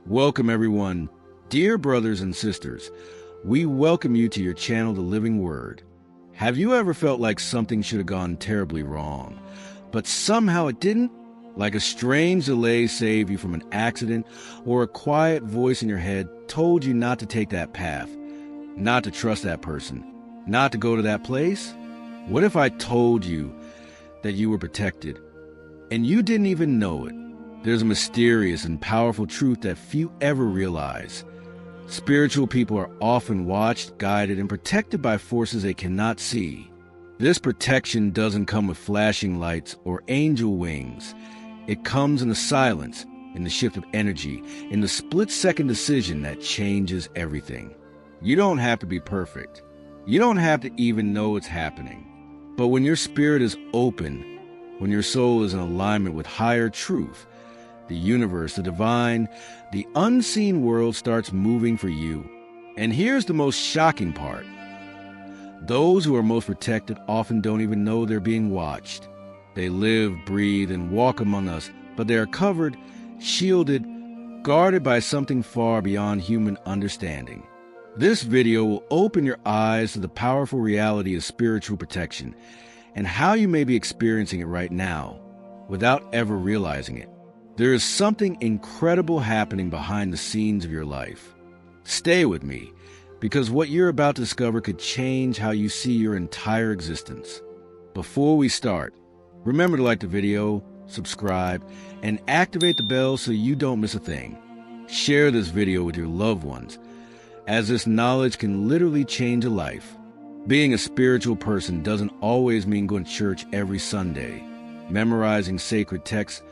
Welcome everyone. Dear brothers and sisters, we welcome you to your channel, The Living Word. Have you ever felt like something should have gone terribly wrong, but somehow it didn't? Like a strange delay saved you from an accident, or a quiet voice in your head told you not to take that path, not to trust that person, not to go to that place? What if I told you that you were protected, and you didn't even know it? There's a mysterious and powerful truth that few ever realize. Spiritual people are often watched, guided, and protected by forces they cannot see. This protection doesn't come with flashing lights or angel wings. It comes in the silence, in the shift of energy, in the split-second decision that changes everything. You don't have to be perfect. You don't have to even know it's happening. But when your spirit is open, when your soul is in alignment with higher truth, the universe, the divine, the unseen world starts moving for you. And here's the most shocking part. Those who are most protected often don't even know they're being watched. They live, breathe, and walk among us, but they are covered, shielded, guarded by something far beyond human understanding. This video will open your eyes to the powerful reality of spiritual protection and how you may be experiencing it right now without ever realizing it. There is something incredible happening behind the scenes of your life. Stay with me, because what you're about to discover could change how you see your entire existence. Before we start, remember to like the video, subscribe, and activate the bell so you don't miss a thing. Share this video with your loved ones, as this knowledge can literally change a life. Being a spiritual person doesn't always mean going to church every Sunday, memorizing sacred texts,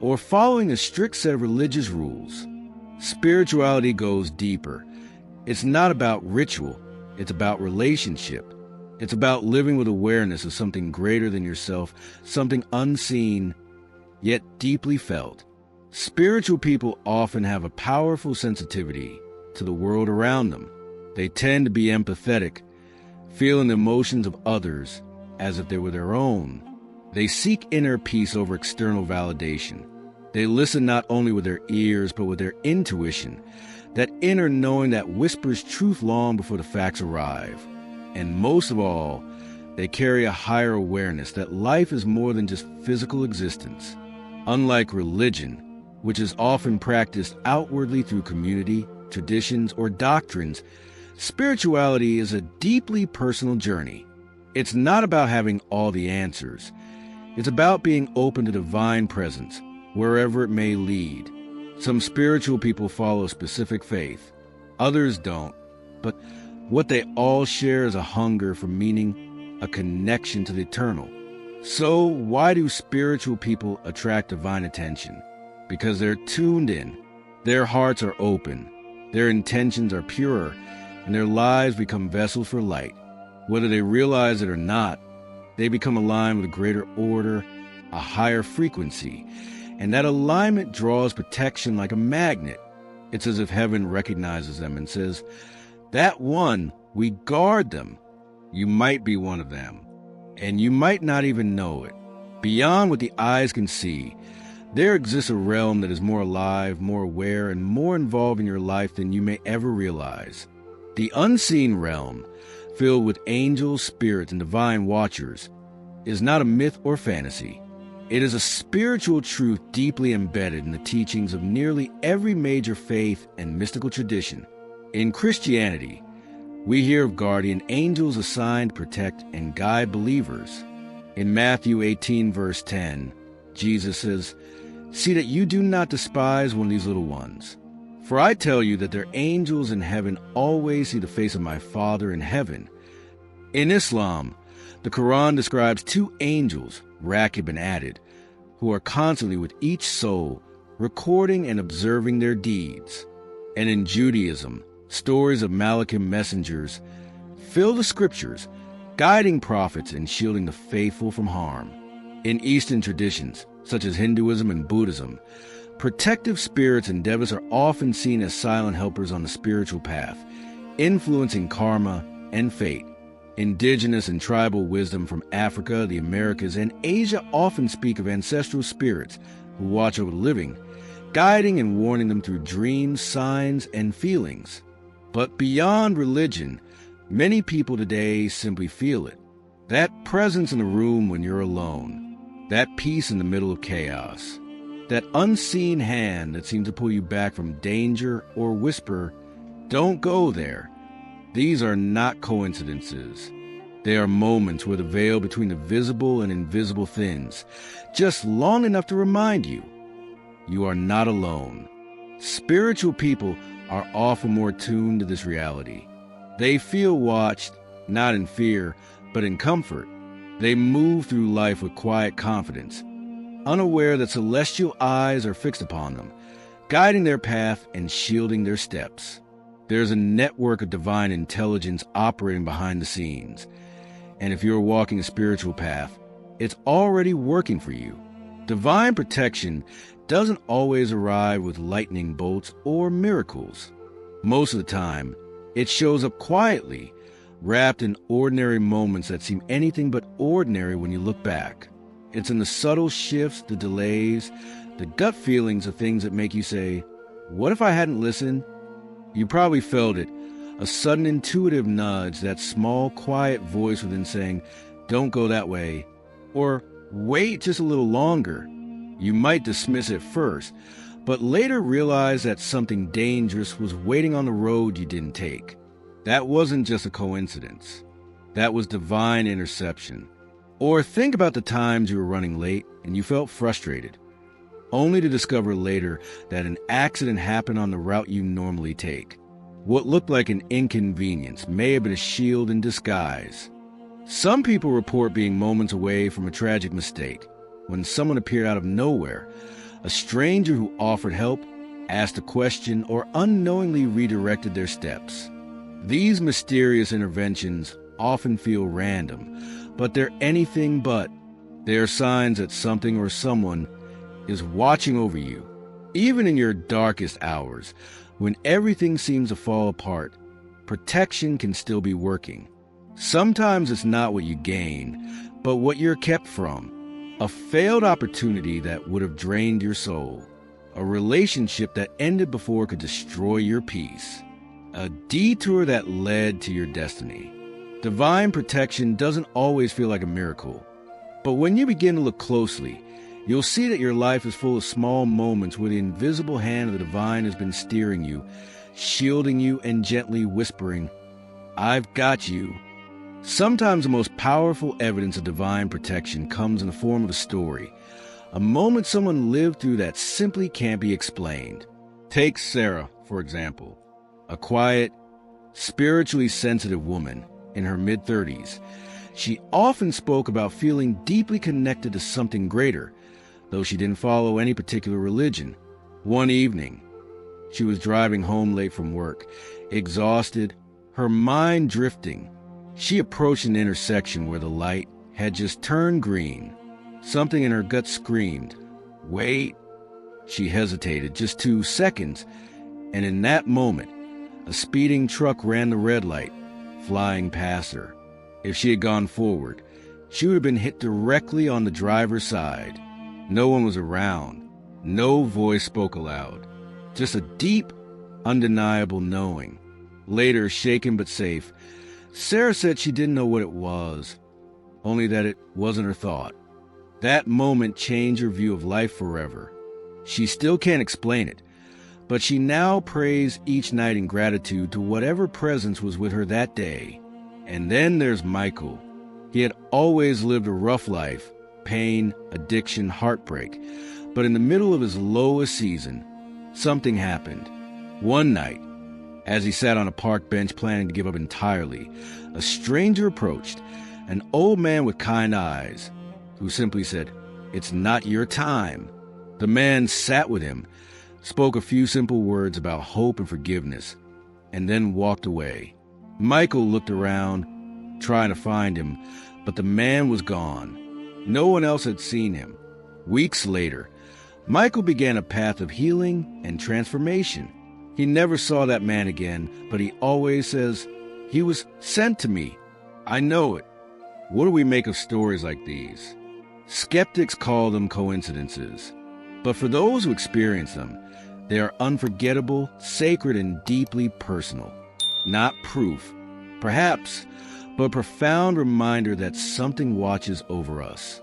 or following a strict set of religious rules. Spirituality goes deeper. It's not about ritual, it's about relationship. It's about living with awareness of something greater than yourself, something unseen, yet deeply felt. Spiritual people often have a powerful sensitivity to the world around them. They tend to be empathetic, feeling the emotions of others as if they were their own. They seek inner peace over external validation. They listen not only with their ears, but with their intuition, that inner knowing that whispers truth long before the facts arrive. And most of all, they carry a higher awareness that life is more than just physical existence. Unlike religion, which is often practiced outwardly through community, traditions, or doctrines, spirituality is a deeply personal journey. It's not about having all the answers. It's about being open to divine presence, wherever it may lead. Some spiritual people follow a specific faith. Others don't. But what they all share is a hunger for meaning, a connection to the eternal. So why do spiritual people attract divine attention? Because they're tuned in. Their hearts are open. Their intentions are pure. And their lives become vessels for light. Whether they realize it or not, they become aligned with a greater order, a higher frequency. And that alignment draws protection like a magnet. It's as if heaven recognizes them and says, "That one, we guard them." You might be one of them, and you might not even know it. Beyond what the eyes can see, there exists a realm that is more alive, more aware, and more involved in your life than you may ever realize. The unseen realm, filled with angels, spirits, and divine watchers, is not a myth or fantasy. It is a spiritual truth deeply embedded in the teachings of nearly every major faith and mystical tradition. In Christianity, we hear of guardian angels assigned to protect and guide believers. In Matthew 18, verse 10, Jesus says, "See that you do not despise one of these little ones. For I tell you that their angels in heaven always see the face of my Father in heaven." In Islam, the Quran describes two angels, Raqib and Atid, who are constantly with each soul, recording and observing their deeds. And in Judaism, stories of Malachim messengers fill the scriptures, guiding prophets and shielding the faithful from harm. In Eastern traditions, such as Hinduism and Buddhism, protective spirits and devas are often seen as silent helpers on the spiritual path, influencing karma and fate. Indigenous and tribal wisdom from Africa, the Americas, and Asia often speak of ancestral spirits who watch over the living, guiding and warning them through dreams, signs, and feelings. But beyond religion, many people today simply feel it. That presence in the room when you're alone, that peace in the middle of chaos, that unseen hand that seems to pull you back from danger or whisper, "Don't go there." These are not coincidences. They are moments where the veil between the visible and invisible thins, just long enough to remind you, you are not alone. Spiritual people are often more tuned to this reality. They feel watched, not in fear, but in comfort. They move through life with quiet confidence, unaware that celestial eyes are fixed upon them, guiding their path and shielding their steps. There's a network of divine intelligence operating behind the scenes. And if you're walking a spiritual path, it's already working for you. Divine protection doesn't always arrive with lightning bolts or miracles. Most of the time, it shows up quietly, wrapped in ordinary moments that seem anything but ordinary when you look back. It's in the subtle shifts, the delays, the gut feelings of things that make you say, "What if I hadn't listened?" You probably felt it, a sudden intuitive nudge, that small, quiet voice within saying, "Don't go that way," or "Wait just a little longer." You might dismiss it first, but later realize that something dangerous was waiting on the road you didn't take. That wasn't just a coincidence. That was divine interception. Or think about the times you were running late and you felt frustrated, only to discover later that an accident happened on the route you normally take. What looked like an inconvenience may have been a shield in disguise. Some people report being moments away from a tragic mistake, when someone appeared out of nowhere, a stranger who offered help, asked a question, or unknowingly redirected their steps. These mysterious interventions often feel random, but they're anything but. They are signs that something or someone is watching over you. Even in your darkest hours, when everything seems to fall apart, protection can still be working. Sometimes it's not what you gain, but what you're kept from. A failed opportunity that would have drained your soul. A relationship that ended before it could destroy your peace. A detour that led to your destiny. Divine protection doesn't always feel like a miracle, but when you begin to look closely, you'll see that your life is full of small moments where the invisible hand of the divine has been steering you, shielding you, and gently whispering, "I've got you." Sometimes the most powerful evidence of divine protection comes in the form of a story, a moment someone lived through that simply can't be explained. Take Sarah, for example, a quiet, spiritually sensitive woman in her mid-30s. She often spoke about feeling deeply connected to something greater, though she didn't follow any particular religion. One evening, she was driving home late from work, exhausted, her mind drifting. She approached an intersection where the light had just turned green. Something in her gut screamed, "Wait." She hesitated just 2 seconds, and in that moment, a speeding truck ran the red light, flying past her. If she had gone forward, she would have been hit directly on the driver's side. No one was around. No voice spoke aloud. Just a deep, undeniable knowing. Later, shaken but safe, Sarah said she didn't know what it was, only that it wasn't her thought. That moment changed her view of life forever. She still can't explain it, but she now prays each night in gratitude to whatever presence was with her that day. And then there's Michael. He had always lived a rough life, pain, addiction, heartbreak. But in the middle of his lowest season, something happened. One night, as he sat on a park bench planning to give up entirely, a stranger approached, an old man with kind eyes, who simply said, "It's not your time." The man sat with him, spoke a few simple words about hope and forgiveness, and then walked away. Michael looked around, trying to find him, but the man was gone. No one else had seen him. Weeks later, Michael began a path of healing and transformation. He never saw that man again, but he always says, "He was sent to me." I know it. What do we make of stories like these? Skeptics call them coincidences. But for those who experience them, they are unforgettable, sacred, and deeply personal. Not proof, perhaps, but a profound reminder that something watches over us.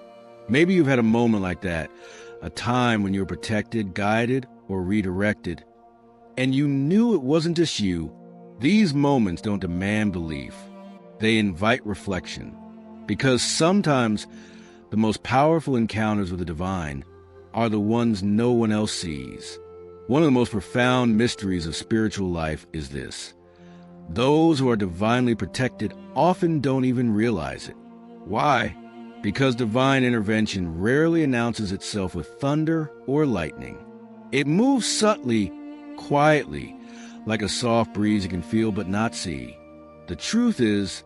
Maybe you've had a moment like that, a time when you were protected, guided, or redirected, and you knew it wasn't just you. These moments don't demand belief. They invite reflection, because sometimes the most powerful encounters with the divine are the ones no one else sees. One of the most profound mysteries of spiritual life is this: those who are divinely protected often don't even realize it. Why? Because divine intervention rarely announces itself with thunder or lightning. It moves subtly, quietly, like a soft breeze you can feel but not see. The truth is,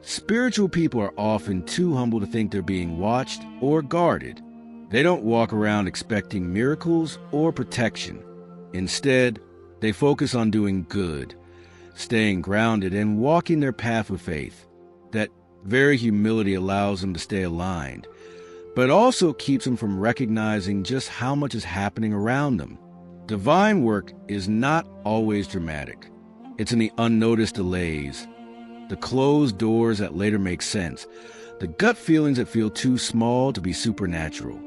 spiritual people are often too humble to think they're being watched or guarded. They don't walk around expecting miracles or protection. Instead, they focus on doing good, staying grounded, and walking their path with faith. That very humility allows them to stay aligned, but it also keeps them from recognizing just how much is happening around them. Divine work is not always dramatic. It's in the unnoticed delays, the closed doors that later make sense, the gut feelings that feel too small to be supernatural.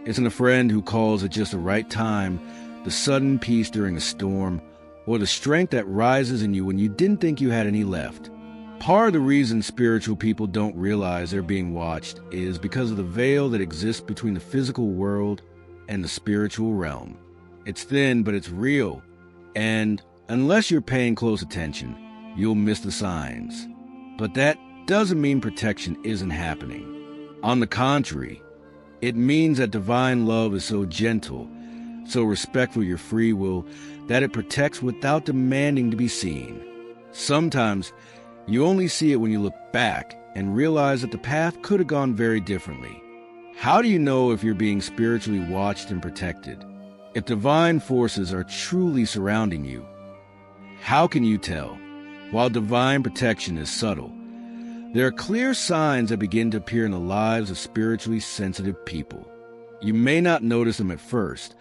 It's in a friend who calls at just the right time, the sudden peace during a storm, or the strength that rises in you when you didn't think you had any left. Part of the reason spiritual people don't realize they're being watched is because of the veil that exists between the physical world and the spiritual realm. It's thin, but it's real. And unless you're paying close attention, you'll miss the signs. But that doesn't mean protection isn't happening. On the contrary, it means that divine love is so gentle, so respectful of your free will, that it protects without demanding to be seen. Sometimes you only see it when you look back and realize that the path could have gone very differently. How do you know if you're being spiritually watched and protected? If divine forces are truly surrounding you, how can you tell? While divine protection is subtle, there are clear signs that begin to appear in the lives of spiritually sensitive people. You may not notice them at first,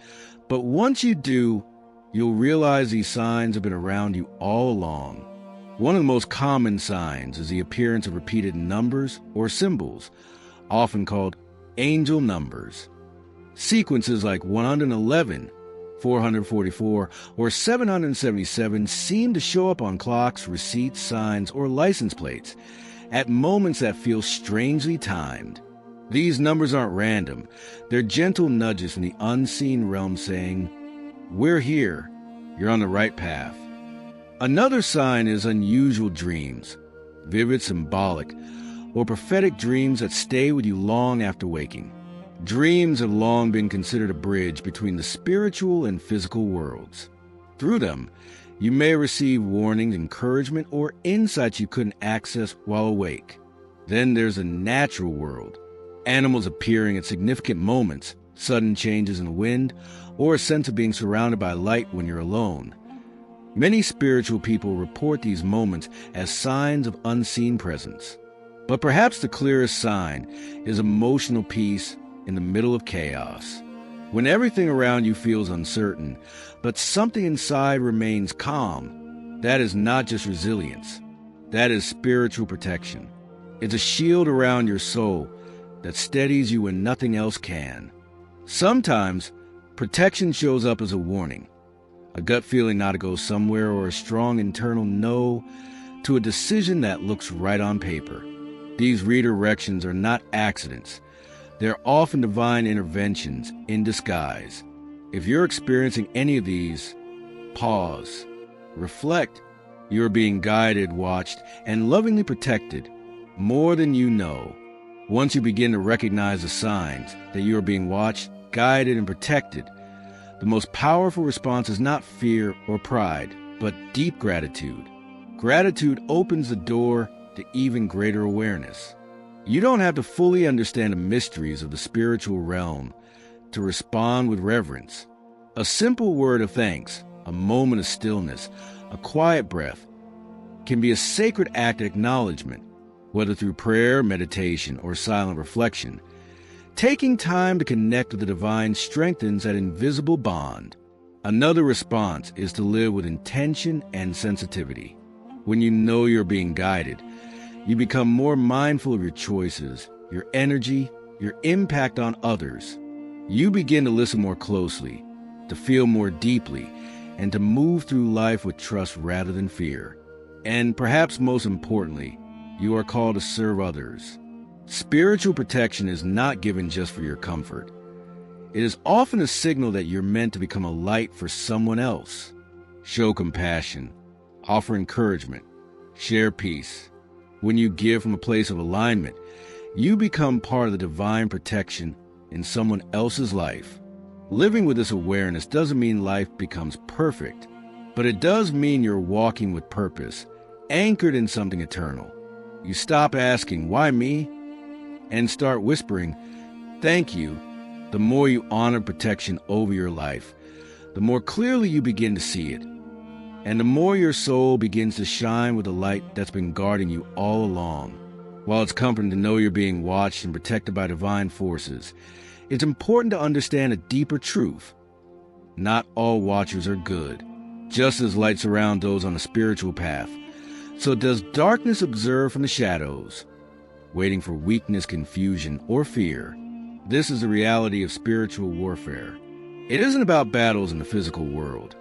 but once you do, you'll realize these signs have been around you all along. One of the most common signs is the appearance of repeated numbers or symbols, often called angel numbers. Sequences like 111, 444, or 777 seem to show up on clocks, receipts, signs, or license plates at moments that feel strangely timed. These numbers aren't random. They're gentle nudges from the unseen realm saying, "We're here. You're on the right path." Another sign is unusual dreams, vivid, symbolic, or prophetic dreams that stay with you long after waking. Dreams have long been considered a bridge between the spiritual and physical worlds. Through them, you may receive warnings, encouragement, or insights you couldn't access while awake. Then there's a natural world. Animals appearing at significant moments, sudden changes in the wind, or a sense of being surrounded by light when you're alone. Many spiritual people report these moments as signs of unseen presence. But perhaps the clearest sign is emotional peace in the middle of chaos. When everything around you feels uncertain, but something inside remains calm, that is not just resilience. That is spiritual protection. It's a shield around your soul that steadies you when nothing else can. Sometimes, protection shows up as a warning, a gut feeling not to go somewhere, or a strong internal no to a decision that looks right on paper. These redirections are not accidents. They're often divine interventions in disguise. If you're experiencing any of these, pause, reflect. You're being guided, watched, and lovingly protected more than you know. Once you begin to recognize the signs that you are being watched, guided, and protected, the most powerful response is not fear or pride, but deep gratitude. Gratitude opens the door to even greater awareness. You don't have to fully understand the mysteries of the spiritual realm to respond with reverence. A simple word of thanks, a moment of stillness, a quiet breath, can be a sacred act of acknowledgement. Whether through prayer, meditation, or silent reflection, Taking time to connect with the divine strengthens that invisible bond. Another response is to live with intention and sensitivity. When you know you're being guided, you become more mindful of your choices, your energy, your impact on others. You begin to listen more closely, to feel more deeply, and to move through life with trust rather than fear. And perhaps most importantly, you are called to serve others. Spiritual protection is not given just for your comfort. It is often a signal that you're meant to become a light for someone else. Show compassion, offer encouragement, share peace. When you give from a place of alignment, you become part of the divine protection in someone else's life. Living with this awareness doesn't mean life becomes perfect, but it does mean you're walking with purpose, anchored in something eternal. You stop asking, "Why me?" and start whispering, "Thank you." The more you honor protection over your life, the more clearly you begin to see it, and the more your soul begins to shine with the light that's been guarding you all along. While it's comforting to know you're being watched and protected by divine forces, it's important to understand a deeper truth. Not all watchers are good, just as light surrounds those on a spiritual path. So does darkness observe from the shadows, waiting for weakness, confusion, or fear? This is the reality of spiritual warfare. It isn't about battles in the physical world.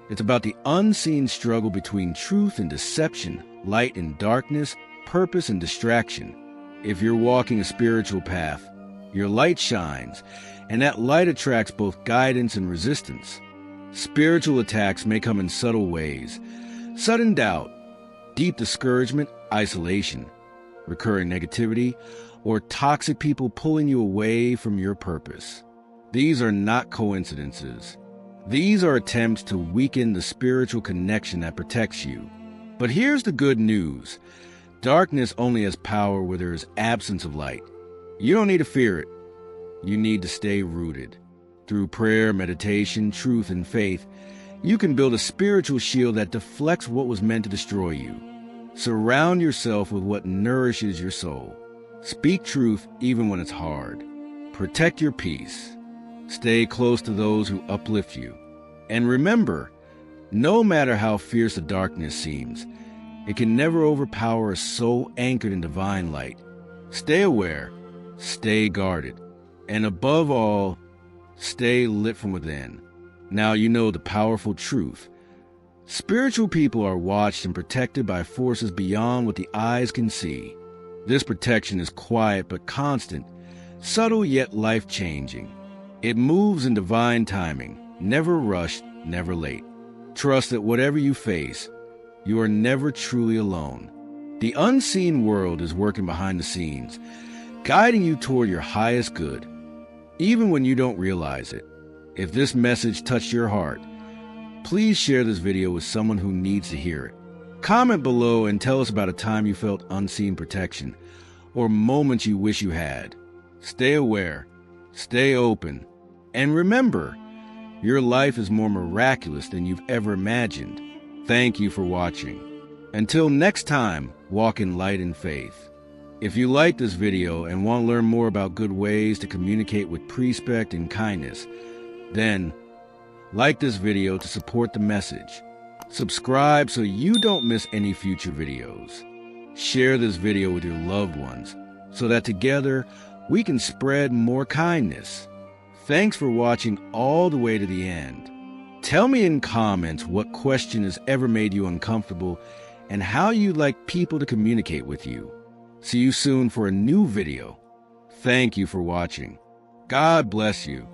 It's about the unseen struggle between truth and deception, light and darkness, purpose and distraction. If you're walking a spiritual path, your light shines, and that light attracts both guidance and resistance. Spiritual attacks may come in subtle ways: sudden doubt, deep discouragement, isolation, recurring negativity, or toxic people pulling you away from your purpose. These are not coincidences. These are attempts to weaken the spiritual connection that protects you. But here's the good news. Darkness only has power where there is absence of light. You don't need to fear it. You need to stay rooted. Through prayer, meditation, truth, and faith, you can build a spiritual shield that deflects what was meant to destroy you. Surround yourself with what nourishes your soul. Speak truth even when it's hard. Protect your peace. Stay close to those who uplift you. And remember, no matter how fierce the darkness seems, it can never overpower a soul anchored in divine light. Stay aware, stay guarded, and above all, stay lit from within. Now you know the powerful truth. Spiritual people are watched and protected by forces beyond what the eyes can see. This protection is quiet but constant, subtle yet life-changing. It moves in divine timing, never rushed, never late. Trust that whatever you face, you are never truly alone. The unseen world is working behind the scenes, guiding you toward your highest good, even when you don't realize it. If this message touched your heart, please share this video with someone who needs to hear it. Comment below and tell us about a time you felt unseen protection or moments you wish you had. Stay aware, stay open, and remember, your life is more miraculous than you've ever imagined. Thank you for watching. Until next time, walk in light and faith. If you like this video and want to learn more about good ways to communicate with respect and kindness, then like this video to support the message. Subscribe so you don't miss any future videos. Share this video with your loved ones so that together we can spread more kindness. Thanks for watching all the way to the end. Tell me in comments what question has ever made you uncomfortable and how you'd like people to communicate with you. See you soon for a new video. Thank you for watching. God bless you.